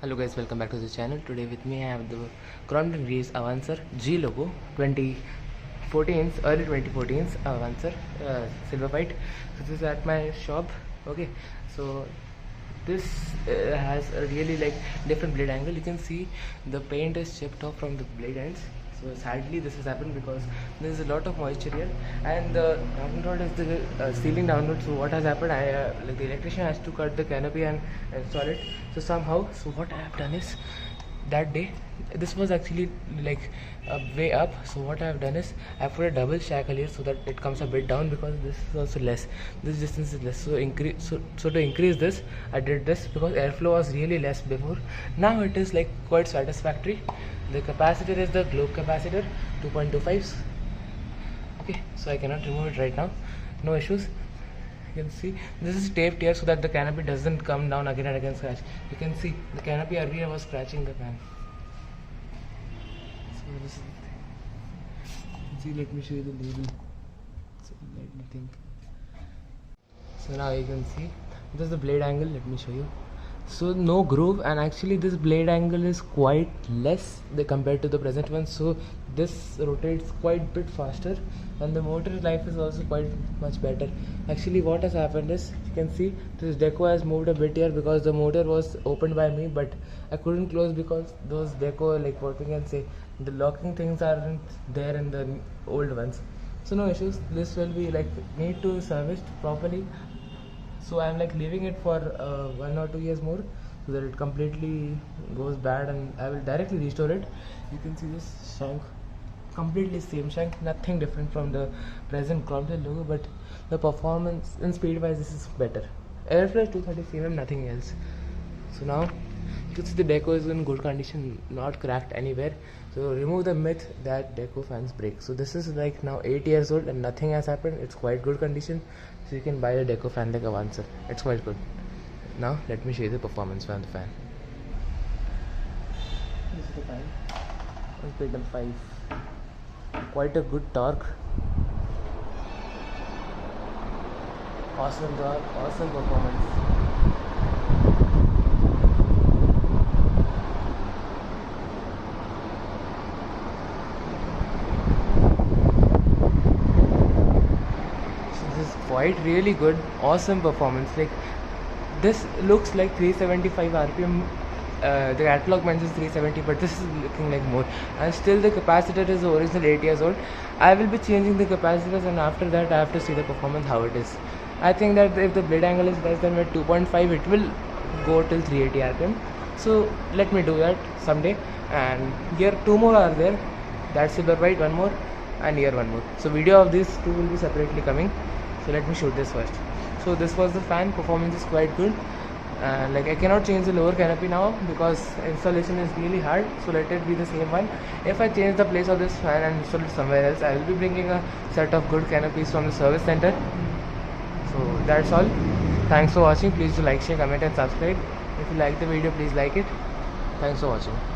Hello guys, welcome back to the channel. Today with me I have the Crompton Greaves Avancer G logo 2014's early 2014's Avancer silver white. So this is at my shop. Okay, so this has a really different blade angle. You can see the paint is chipped off from the blade ends. So sadly this has happened because there is a lot of moisture here, and the downward is the ceiling downward. So what has happened, the electrician has to cut the canopy and install it. So somehow, so what I have done is, that day this was actually way up. So what I have done is I put a double shackle here so that it comes a bit down, because this is also less, this distance is less. So to increase this I did this, because airflow was really less before. Now it is quite satisfactory. The capacitor is the globe capacitor 2.25s. okay, so I cannot remove it right now, no issues. You can see this is taped here so that the canopy doesn't come down again and again scratch. You can see the canopy earlier was scratching the fan. So this is the thing. See, let me show you the label. So let me think. So now you can see this is the blade angle. Let me show you. So no groove, and actually this blade angle is quite less compared to the present one. So this rotates quite bit faster, and the motor life is also quite much better. Actually what has happened is, you can see this deco has moved a bit here because the motor was opened by me, but I couldn't close because those deco, what we can say, the locking things aren't there in the old ones. So no issues. This will be need to service properly. So I'm leaving it for 1 or 2 years more, so that it completely goes bad, and I will directly restore it. You can see this shank, completely same shank, nothing different from the present Crompton logo, but the performance and speed wise this is better. Airflow is 230 cm, nothing else. So now you can see the deco is in good condition, not cracked anywhere. So remove the myth that deco fans break. So this is now 8 years old and nothing has happened. It's quite good condition, so you can buy a deco fan like Avancer. It's quite good. Now let me show you the performance on the fan. This is the fan. 1.5. Quite a good torque. Awesome torque, awesome performance. Quite really good, awesome performance. This looks like 375 rpm. The catalog mentions 370, but this is looking like more, and still the capacitor is the original 8 years old. I will be changing the capacitors, and after that I have to see the performance how it is. I think that if the blade angle is less than 2.5, it will go till 380 rpm. So let me do that someday. And here 2 more are there, that's silver white, 1 more, and here 1 more. So video of these 2 will be separately coming. So let me shoot this first. So this was the fan. Performance is quite good. I cannot change the lower canopy now because installation is really hard. So let it be the same one. If I change the place of this fan and install it somewhere else, I will be bringing a set of good canopies from the service center. So that's all. Thanks for watching. Please do like, share, comment and subscribe. If you like the video, please like it. Thanks for watching.